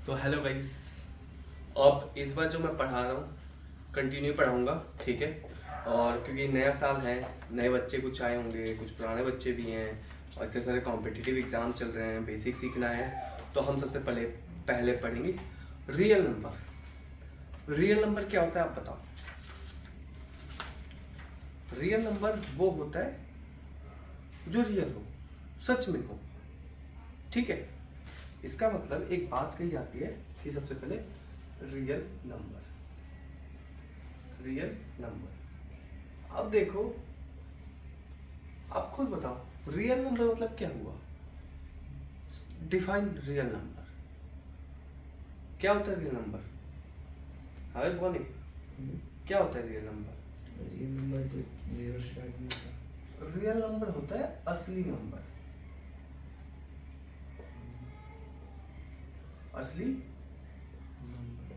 तो hello guys, अब इस बार जो मैं पढ़ा रहा हूँ कंटिन्यू पढ़ाऊँगा, ठीक है। और क्योंकि नया साल है, नए बच्चे कुछ आए होंगे, कुछ पुराने बच्चे भी हैं और इतने सारे कॉम्पिटिटिव एग्ज़ाम चल रहे हैं, बेसिक सीखना है। तो हम सबसे पहले पहले पढ़ेंगे रियल नंबर। रियल नंबर क्या होता है आप बताओ। रियल नंबर वो होता है जो रियल हो, सच में हो, ठीक है। इसका मतलब एक बात कही जाती है कि सबसे पहले रियल नंबर, रियल नंबर। अब देखो, आप खुद बताओ रियल नंबर मतलब क्या हुआ। डिफाइन रियल नंबर, क्या होता है रियल नंबर। हाँ बोले, क्या होता है रियल नंबर। रियल नंबर तो जीरो स्टार्ट नहीं होता। रियल नंबर होता है असली नंबर, असली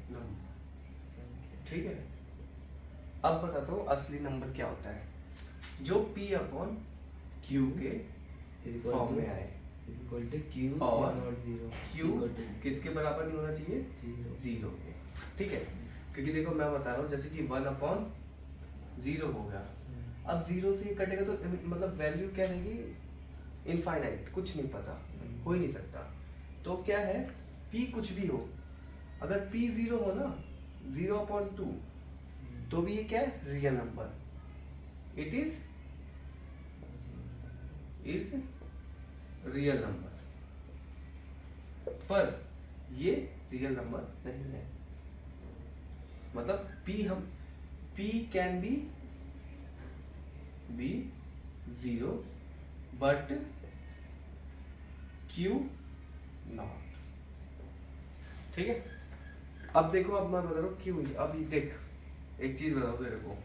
नंबर, ठीक है। अब बताता हूँ असली नंबर क्या होता है, जो P अपॉन Q के फॉर्म में आए। Q और नॉट जीरो। Q किसके बराबर नहीं होना चाहिए, जीरो के, ठीक है। क्योंकि देखो मैं बता रहा हूँ, जैसे कि 1 अपॉन जीरो हो गया, अब जीरो से कटेगा तो मतलब वैल्यू क्या रहेगी, इनफाइनाइट, कुछ नहीं पता, हो ही नहीं सकता। तो क्या है, P कुछ भी हो, अगर P जीरो हो ना, 0/2, तो भी ये क्या है, real number. It is real number, पर ये रियल नंबर नहीं है। मतलब P can be zero but Q not, ठीक है। अब देखो, अब मैं बता रहा हूँ Q, अब ये देख, एक चीज बताओ तेरे को,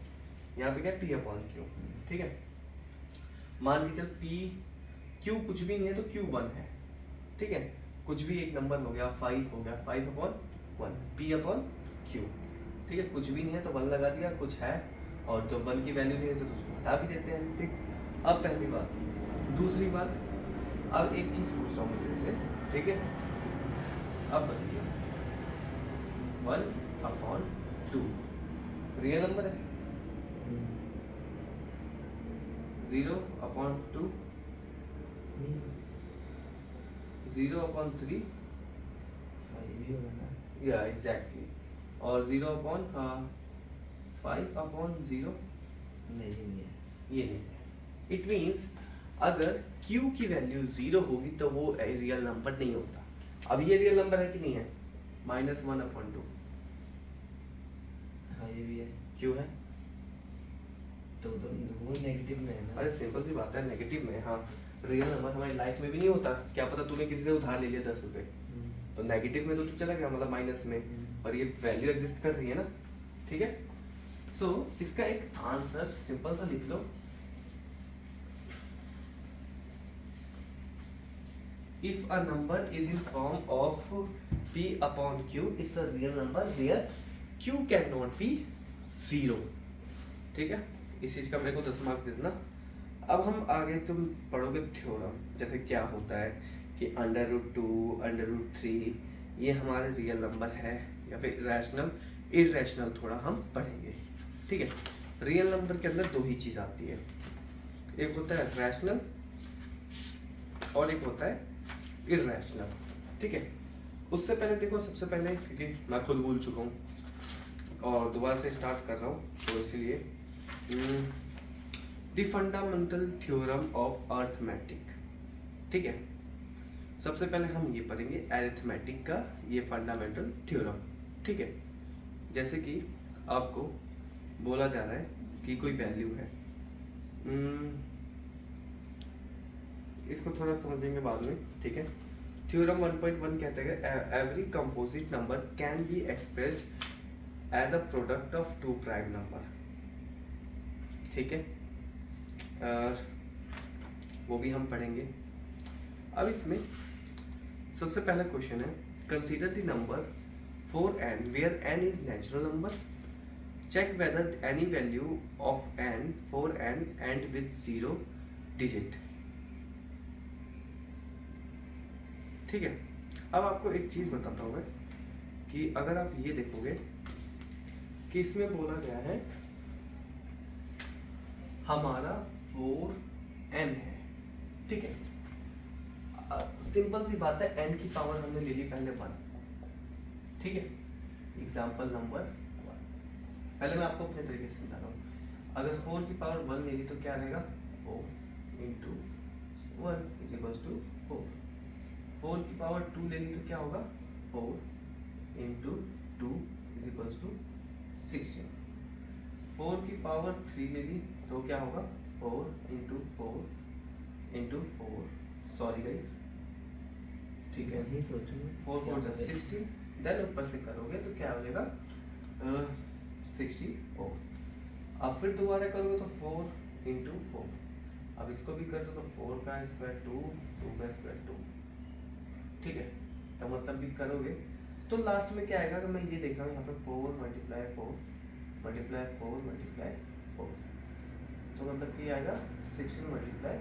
यहाँ पे क्या P अपॉन Q, ठीक है। मान के चल Q कुछ भी नहीं है तो Q 1 है, ठीक है। कुछ भी एक नंबर हो गया, 5 हो गया, 5/1, P अपॉन Q, ठीक है। कुछ भी नहीं है तो 1 लगा दिया, कुछ है और जब 1 की वैल्यू नहीं है तो उसको हटा भी देते हैं, ठीक। अब पहली बात, दूसरी बात, अब एक चीज पूछ रहा हूँ मैं तेरे से, ठीक है। अब बताइए, 1/2 रियल नंबर है, 0/2, 0/3, या एग्जैक्टली, और 0/5/0 नहीं है। ये नहीं है। इट मीन्स अगर Q की वैल्यू 0 होगी तो वो रियल नंबर नहीं होता। अब ये रियल नंबर है कि नहीं है, -1/2, हाँ ये भी है। क्यों है, तो वो नेगेटिव में है ना। अरे सिंपल सी बात है, नेगेटिव में। हाँ, रियल नंबर हमारी लाइफ में भी नहीं होता, क्या पता तूने किसी से उधार ले लिया 10 रुपए, तो नेगेटिव में तो तू चला गया, मतलब माइनस में, और ये वैल्यू एग्जिस्ट कर रही है ना, ठीक है। सो इसका एक आंसर सिंपल सा लिख लो, if a number is in form of P upon Q, it's a real number where Q cannot be 0, ठीक है। इस चीज का मेरे को 10 मार्क्स दे देना। अब हम आगे तुम पढ़ोगे थ्योरम, जैसे क्या होता है कि √2, √3 ये हमारे रियल नंबर है या फिर रैशनल, इरेशनल थोड़ा हम पढ़ेंगे, ठीक है। रियल नंबर के अंदर दो ही चीज आती है, एक होता है रैशनल और एक होता है इरेशनल, ठीक है। उससे पहले देखो, सबसे पहले क्योंकि मैं खुद भूल चुका हूँ और दोबारा से स्टार्ट कर रहा हूँ, तो इसलिए the fundamental theorem of arithmetic, ठीक है। सबसे पहले हम ये पढ़ेंगे अरिथमेटिक का ये फंडामेंटल थ्योरम, ठीक है। जैसे कि आपको बोला जा रहा है कि कोई वैल्यू है, इसको थोड़ा समझेंगे बाद में, ठीक है। थ्योरम 1.1 कहते हैं every composite number can be expressed as a product of two prime number, ठीक है। और वो भी हम पढ़ेंगे। अब इसमें सबसे पहला क्वेश्चन है, consider the number 4n where n is natural number, check whether any value of n 4n end with 0 digit, ठीक है। अब आपको एक चीज बताता हूँ मैं, कि अगर आप ये देखोगे कि इसमें बोला गया है हमारा 4n है, ठीक है। सिंपल सी बात है, n की पावर हमने ले ली पहले 1, ठीक है। एग्जाम्पल नंबर 1, पहले मैं आपको अपने तरीके से समझा रहा हूँ। अगर 4 की पावर 1 लेगी तो क्या रहेगा, 4 इंटू 1 इज इक्वल्स टू 4। 4 की पावर 2 लेगी तो क्या होगा, 4 इंटू 2 इज इक्वल्स टू 16। 4 की पावर 3 लेगी तो क्या होगा, 4 इंटू 4 इंटू 4, सॉरी गाइस, ठीक है, वही सोचो 4 4 जा 16, देन ऊपर से करोगे तो क्या हो जाएगा 64। अब फिर दोबारा करोगे तो 4 इंटू 4, अब इसको भी कर दो तो 4 का स्क्वायर 2, 2 का स्क्वायर 2, ठीक है। तो मतलब भी करोगे तो लास्ट में क्या आएगा, अगर मैं ये देख रहा हूँ यहाँ पे 4 मल्टीप्लाई 4 मल्टीप्लाई 4 मल्टीप्लाई 4, तो मतलब कि आएगा 16 मल्टीप्लाई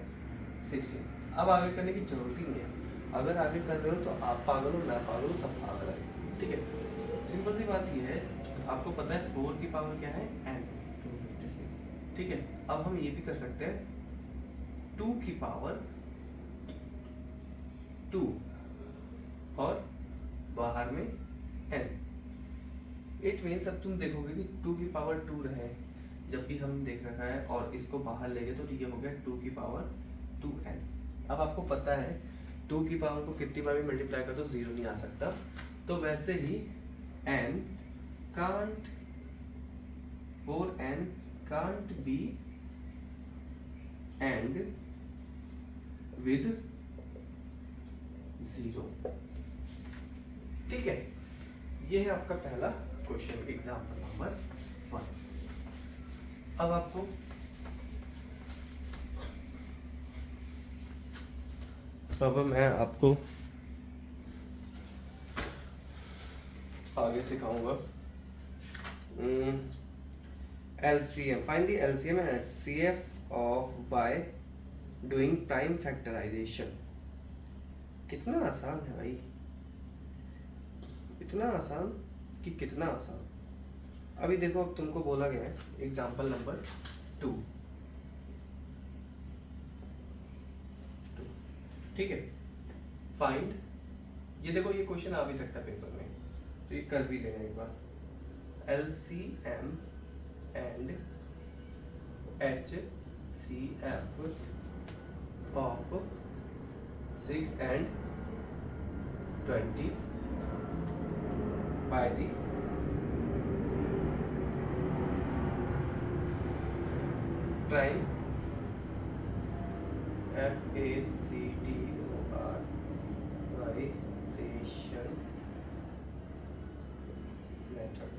16। अब आगे करने की जरूरत ही नहीं है, अगर आगे कर रहे हो तो आप पागल हो, मैं पागल हूँ, सब पागल है, ठीक है। सिंपल सी बात ये है, आपको पता है 4 की पावर क्या है, n, 256। ठीक है। अब हम ये भी कर सकते हैं 2 की पावर 2 और बाहर में n। इट मीन्स अब तुम देखोगे कि 2 की पावर 2 रहे जब भी हम देख रखा है और इसको बाहर ले गए तो ये हो गया 2 की पावर 2n। अब आपको पता है 2 की पावर को कितनी बार भी मल्टीप्लाई कर तो जीरो नहीं आ सकता, तो वैसे ही n can't 4n can't be and with 0, ठीक है। ये है आपका पहला क्वेश्चन, एग्जाम्पल नंबर 1। अब आपको अब मैं आपको आगे सिखाऊंगा LCM, find the LCM and HCF of by doing prime factorisation. कितना आसान है भाई, इतना आसान कि कितना आसान। अभी देखो, अब तुमको बोला गया है एग्जाम्पल नंबर 2, ठीक है। फाइंड, ये देखो ये क्वेश्चन आ भी सकता है पेपर में, तो ये कर भी लेना एक बार। LCM and HCF of 6 and 20 by the prime factorization method।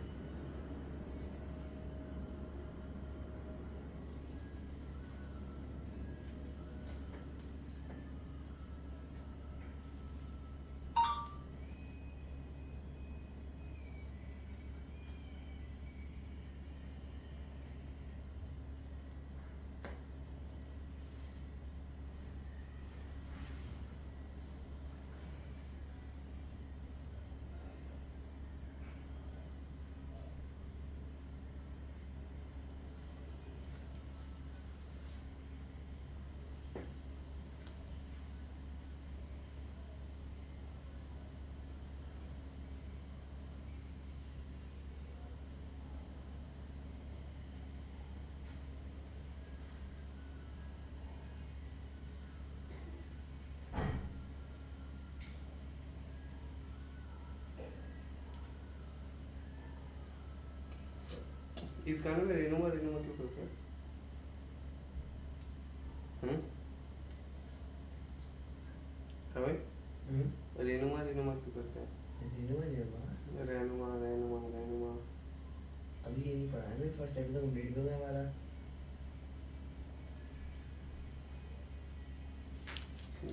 इस गाने में रेनुमा रेनुमा क्यों करते हैं? हाँ भाई, रेनुमा रेनुमा क्यों करते हैं? रेनुमा रेनुमा रेनुमा। अभी ये नहीं पढ़ा है, मैं फर्स्ट चैप्टर तो कंप्लीट हो गया हमारा।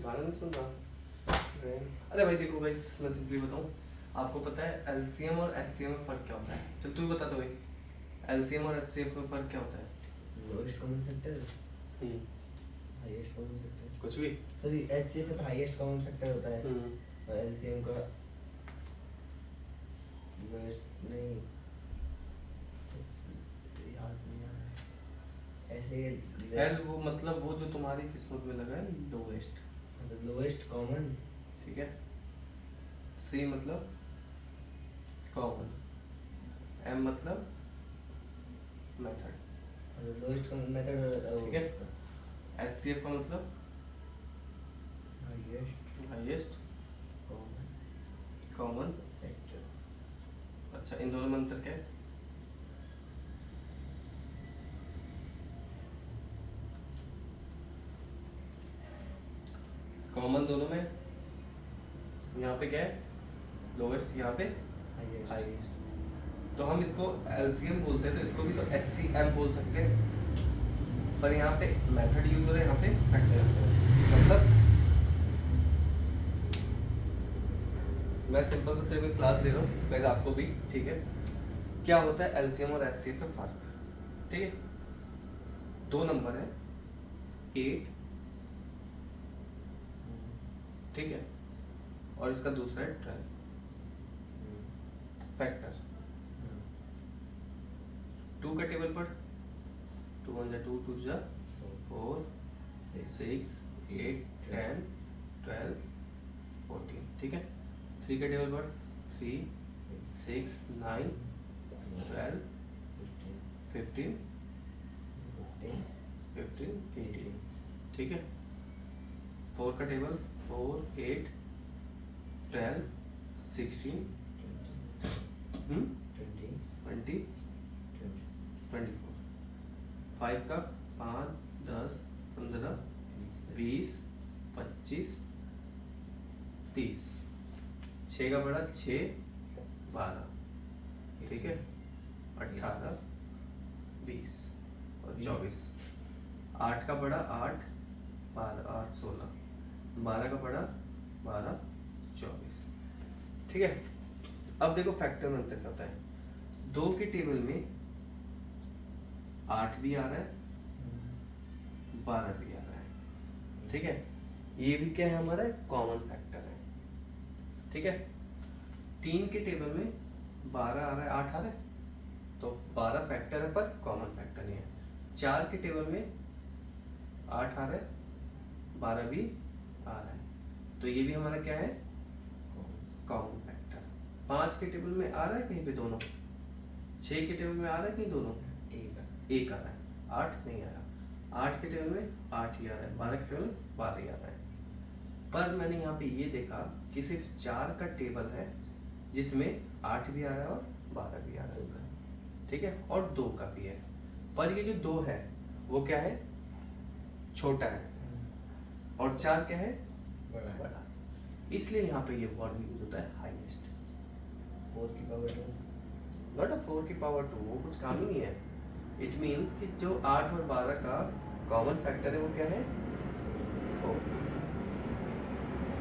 गाना नहीं सुन रहा? अरे भाई देखो गाइस, मैं सिंपली बताऊं, आपको पता है LCM और HCM में फर्क क्या होता है? चल तू ही बता दो भाई, LCM और HCF में फर्क क्या होता है? Lowest common factor, highest common factor, कुछ भी। सॉरी HCF का तो हाईएस्ट कॉमन फैक्टर होता है और LCM का लोएस्ट नहीं, याद नहीं आ रहा है। ऐसे एल वो मतलब वो जो तुम्हारी किस्मत में लगा है लोएस्ट, लोएस्ट कॉमन। ठीक है। सी मतलब कॉमन, एम मतलब मेथड, लोएस्ट कॉमन मेथड। ठीक है। एस सी एफ का मतलब highest highest common common. Factor. अच्छा, इन दोनों में अंतर क्या है? कॉमन दोनों में, यहाँ पे क्या है? लोवेस्ट, यहाँ पे हाईएस्ट। हाईएस्ट। तो हम इसको एलसीएम बोलते हैं, तो इसको भी तो एचसीएम बोल सकते हैं, पर यहाँ पे मेथड यूज हो रहा है, यहाँ पे फैक्टर। मतलब मैं सिंपल सा तेरे को क्लास दे रहा हूँ गाइस, आपको भी, ठीक है। क्या होता है एलसीएम और एचसीएफ में फर्क, ठीक है। दो नंबर है 8, ठीक है, और इसका दूसरा है 12, फैक्टर। 2 का टेबल पढ़, 2 1 जा 2, 2 जा 4, 6 8 10 12 14, ठीक है। 3 का टेबल पढ़, 3 6 9 12 15 15 18, ठीक है। 4 का टेबल 4 8 12 16 20 24। 5 का 5 10 15 20 25 30। 6 का बड़ा 6 12, ठीक है, 18 20 और 24। 8 का बड़ा 8 12 8 16, 12 का बड़ा 12 24, ठीक है। अब देखो फैक्टर में अंतर क्या होता है। 2 के टेबल में 8 भी आ रहा है, 12 भी आ रहा है, ठीक है। ये भी क्या है हमारा कॉमन फैक्टर है, ठीक है। 3 के टेबल में 12 आ रहा है, 8 आ रहा है, तो 12 फैक्टर है पर कॉमन फैक्टर नहीं है। 4 के टेबल में 8 आ रहा है, 12 भी आ रहा है, तो ये भी हमारा क्या है कॉमन फैक्टर। 5 के टेबल में आ रहा है कहीं पे दोनों, 6 के टेबल में आ रहा है कहीं दोनों, एक आ रहा है, 8 नहीं आ रहा। 8 के टेबल में 8 ही आ रहा है, 12 के टेबल में 12 ही आ रहा है। पर मैंने यहाँ पे ये देखा कि सिर्फ 4 का टेबल है जिसमें 8 भी आ रहा है और 12 भी आ रहा है, ठीक है, और 2 का भी है। पर ये जो 2 है वो क्या है, छोटा है, और 4 क्या है, बड़ा। इसलिए यहाँ पे ये वर्ड यूज होता है हाईएस्ट। 4 की पावर 2, नॉट अ 4 की पावर 2, वो कुछ काम ही नहीं है। इट मीन्स कि जो 8 और 12 का कॉमन फैक्टर है वो क्या है 4।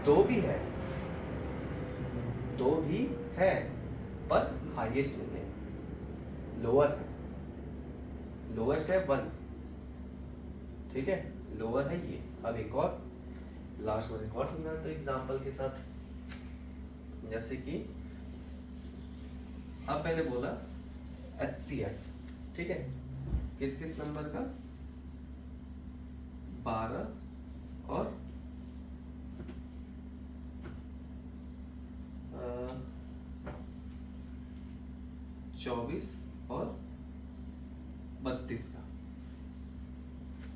2 भी है, 2 भी है, पर हाईएस्ट नहीं है, लोअर है। लोएस्ट है 1, ठीक है, लोअर है ये। अब एक और लास्ट और एक और समझाते तो एग्जांपल के साथ, जैसे कि अब मैंने बोला HCF, ठीक है, किस किस नंबर का, 12 और 24 और 32 का,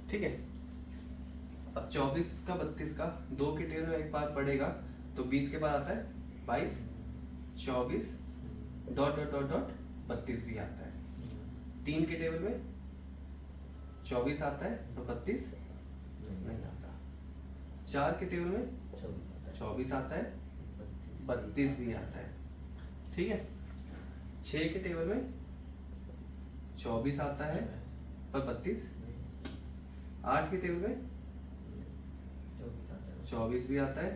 ठीक है। अब 24 का 32 का 2 के टेबल में एक बार पढ़ेगा तो 20 के बाद आता है 22, 24 डॉट डॉट डॉट डॉट 32 भी आता है। 3 के टेबल में 24 आता है तो 32 नहीं आता। 4 के टेबल में 24 आता है, 32 भी आता है, ठीक है। 6 के टेबल में 24 आता है पर 32। 8 के टेबल में 24 भी आता है,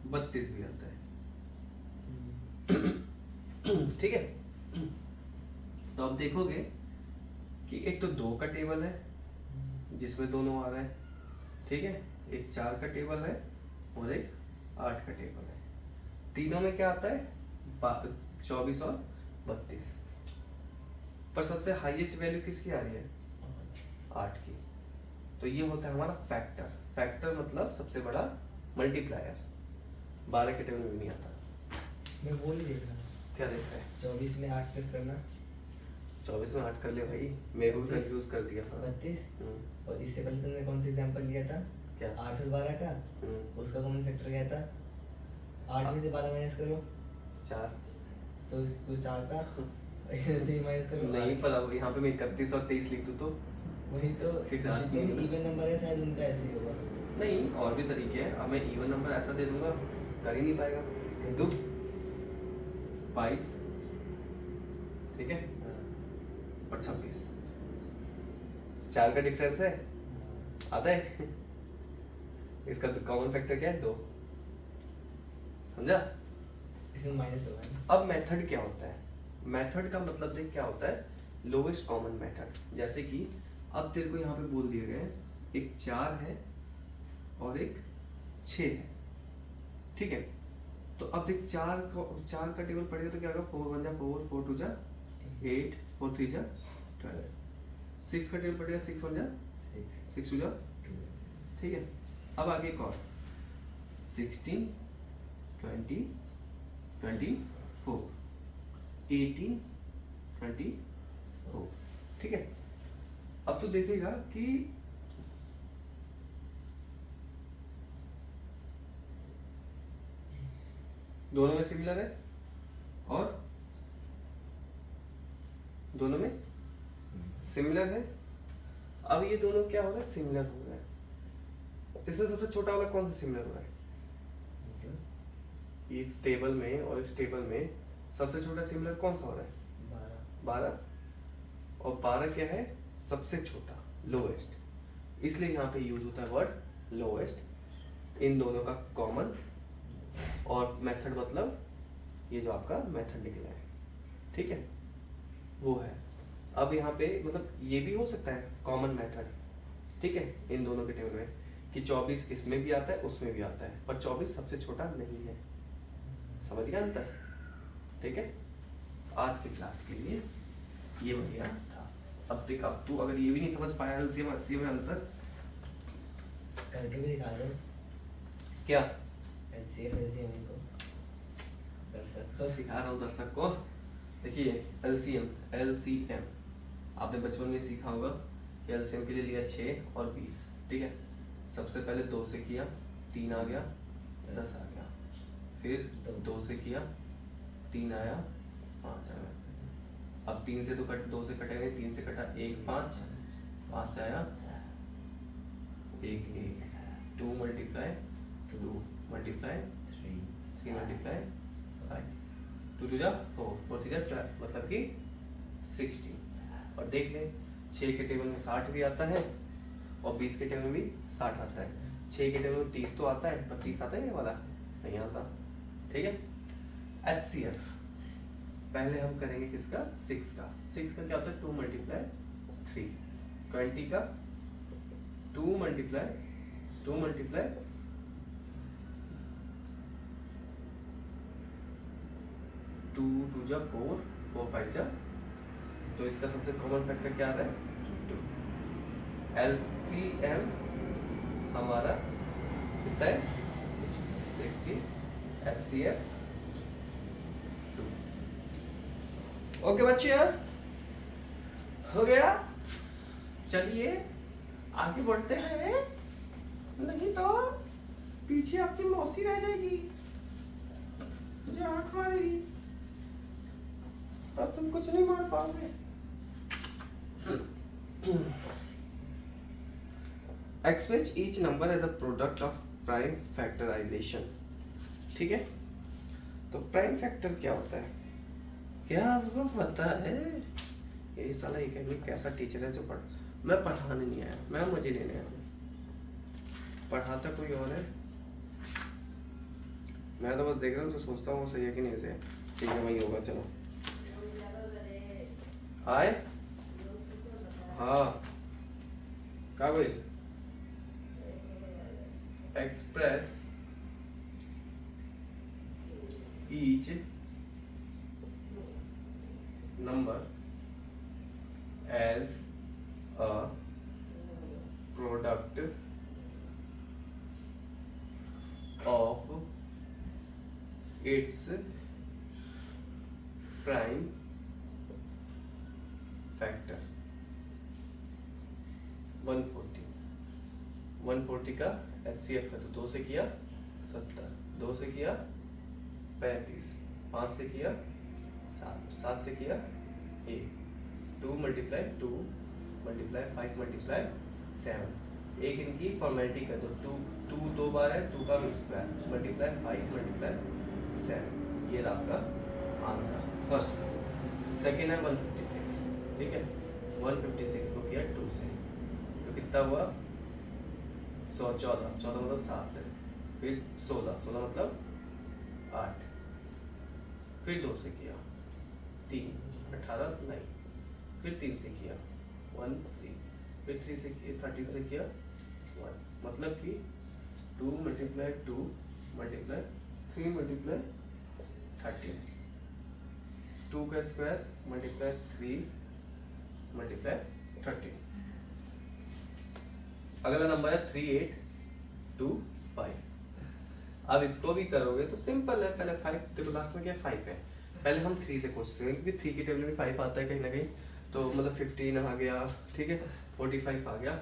32 भी आता है, ठीक है। तो अब देखोगे कि एक तो 2 का टेबल है जिसमें दोनों आ रहे हैं, ठीक है, एक 4 का टेबल है और एक 8 का टेबल है। तीनों में क्या आता है 24 और 32। पर सबसे हाईएस्ट वैल्यू किसकी आ रही है? 8 की। तो ये होता है हमारा फैक्टर। फैक्टर मतलब सबसे बड़ा मल्टीप्लायर। 12 के टेबल में भी नहीं आता। मैं वो नहीं देख रहा। क्या देख रहा है? 24 में 8 प्लस करना 24 में 8 कर ले भाई, मेरे को 32 कंफ्यूज कर दिया। हाँ 32। हम्म, और इससे पहले तुमने कौन सा एग्जांपल लिया था? क्या? 8 और 12 का। उसका कॉमन फैक्टर क्या था? 8 में से 12 माइनस करो 4। तो इसको 4 था। ऐसे ही माइनस करो नहीं 8। पता, यहाँ पे मैं 31 और 23 लिख दूँ तो? वही तो, फिर आठ जितने में- भी इवन नंबर है शायद उनका ऐसे ही होगा। नहीं, और भी तरीके हैं। अब मैं इवन नंबर ऐसा दे दूंगा, कर ही नहीं पाएगा। दो 22, ठीक है, और 26, 4 का डिफरेंस है, आता है। इसका तो कॉमन फैक्टर क्या है? 2। समझा? इसमें माइनस होगा ना। अब मेथड क्या होता है? मेथड का मतलब देख क्या होता है? Lowest common method. जैसे कि अब तेरे को यहाँ पे बोल दिए गए एक 4 है और एक 6 है, ठीक है। तो अब देख 4 का टेबल पड़ेगा तो क्या होगा? 4 1 जा 4, 4 2 जा 8, 4 3 जा 12। 6 का टेबल पड़ेगा 6 1 जा 6 2 जा, ठीक है। अब आगे एक और 16 20 24 18 24, ठीक है। अब तू देखेगा कि दोनों में सिमिलर है और दोनों में सिमिलर है। अब ये दोनों क्या हो रहा है? सिमिलर हो रहा है। इसमें सबसे छोटा वाला कौन सा सिमिलर हो रहा है? मतलब इस टेबल में और इस टेबल में सबसे छोटा सिमिलर कौन सा हो रहा है? 12। और 12 क्या है? सबसे छोटा, लोएस्ट। इसलिए यहाँ पे यूज होता है वर्ड लोएस्ट। इन दोनों का कॉमन, और मेथड मतलब ये जो आपका मेथड निकला है, ठीक है, वो है। अब यहाँ पे मतलब ये भी हो सकता है कॉमन मेथड, ठीक है, इन दोनों के टेबल में कि 24 इसमें भी आता है उसमें भी आता है, पर 24 सबसे छोटा नहीं है। समझ गया अंतर? ठीक है। आज की क्लास के लिए ये बढ़िया था। अब देख, अब तू अगर ये भी नहीं समझ पाया एलसीएम एचसीएफ में अंतर, करके भी दिखा दो। क्या एलसीएम इनको दर्शक को सिखा रहा हूँ दर्शक को। देखिए एलसीएम आपने बचपन में सीखा होगा कि एलसीएम के लिए लिया 6 और 20, ठीक है। सबसे पहले 2 से किया 3 आ गया 10 आ गया, फिर 2 से किया 3 आया 5 आ गया। अब 3 से तो 2 से कटेंगे, 3 से कटा 1 5, 5 से आया 1 1, 2 मल्टीप्लाई 2 मल्टीप्लाई 3 मल्टीप्लाई 5, 2 2 जा 4, 4 3 जा 12, मतलब कि 60। और देख ले 6 के टेबल में 60 भी आता है और 20 के टेबल में भी 60 आता है। 6 के टेबल में 30 तो आता है, पर 30 आता है ये वाला नहीं आता, ठीक है। HCF पहले हम करेंगे किसका? 6 का। 6 का क्या होता है? 2 मल्टीप्लाई 3। 20 का 2 मल्टीप्लाई 2 मल्टीप्लाई 2 2 जा 4, 4 5 जा, तो इसका सबसे कॉमन फैक्टर क्या आ रहा है? 2। LCM हमारा कितना है? 60। HCF 2। ओके बच्चे, हो गया। चलिए आगे बढ़ते हैं, नहीं तो पीछे आपकी मौसी रह जाएगी, मुझे आंख मारेगी और तुम कुछ नहीं मार पाओगे। Express each number as a product of prime factorisation, ठीक है। तो प्राइम फैक्टर क्या होता है? क्या आपको पता है? ये साला ये कहेंगे कैसा टीचर है जो मैं पढ़ाने नहीं आया, मैं मजे लेने आया हूँ। पढ़ाता कोई और है, मैं तो बस देख रहा हूँ तो सोचता हूँ सही है कि नहीं सही। ठीक है वही होगा, चलो। हाय हाँ क्या बोल? Express each number as a product of its prime factor 140 140 का HCF है तो 2 से किया 70, 2 से किया 35, 5 से किया 7, 7 से किया 1, 2 मल्टीप्लाई 2 मल्टीप्लाई 5 मल्टीप्लाई 7, एक इनकी फॉर्मेलिटी कर दो, 2 दो बार है, 2 का स्क्वायर मल्टीप्लाई 5 मल्टीप्लाई 7, ये रहा आपका आंसर फर्स्ट। सेकेंड है 156, ठीक है, 156 को किया 2 से तो कितना हुआ 114, 14 मतलब 7, फिर 16, 16 मतलब 8, फिर 2 से किया 3, 18 नहीं, फिर 3 से किया 1 3, फिर 3 से किया 13 से किया 1, मतलब कि 2 मल्टीप्लाई 2 मल्टीप्लाई 3 मल्टीप्लाई 13, 2 का स्क्वायर मल्टीप्लाई 3 मल्टीप्लाई 13। अगला नंबर है 3825। अब इसको भी करोगे तो सिंपल है, पहले 5 देखो लास्ट में क्या 5 है, पहले हम 3 से कोशिश करेंगे क्योंकि 3 की टेबल में 5 आता है कहीं ना कहीं, तो मतलब 15 आ गया, ठीक है, 45 आ गया,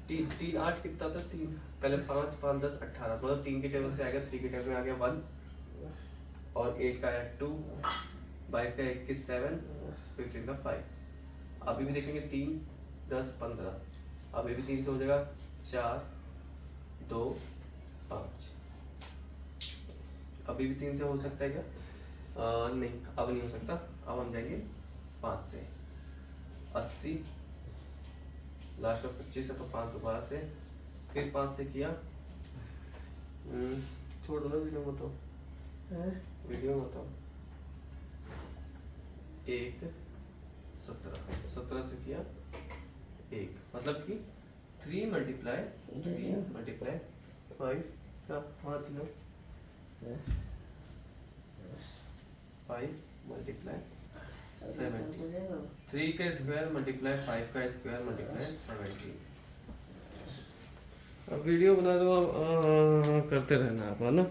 3 8 कितना था 3, पहले 5 5 10 18, मतलब 3 की टेबल से आ गया, 3 की टेबल में आ गया 1 और 8 का है 2, 22 का 21 7, 15 का 5। अभी भी देखेंगे 3 10 15, अभी भी 3 से हो जाएगा 4 2 5, अभी भी 3 से हो सकता है क्या? नहीं, अब नहीं हो सकता, अब हम जाएंगे 5 से 80, लास्ट में 25 है तो 5 दोबारा से, फिर 5 से किया, छोड़ दो ना वीडियो में, तो वीडियो में बताओ, 1 17, 17 से किया 1, मतलब कि 3 मल्टीप्लाई 5 का 5 लो, 5 मल्टीप्लाई 70, 3 का स्क्वायर मल्टीप्लाई 5 का स्क्वायर मल्टीप्लाई 70। अब वीडियो बना दो, अब करते रहना आप, है ना।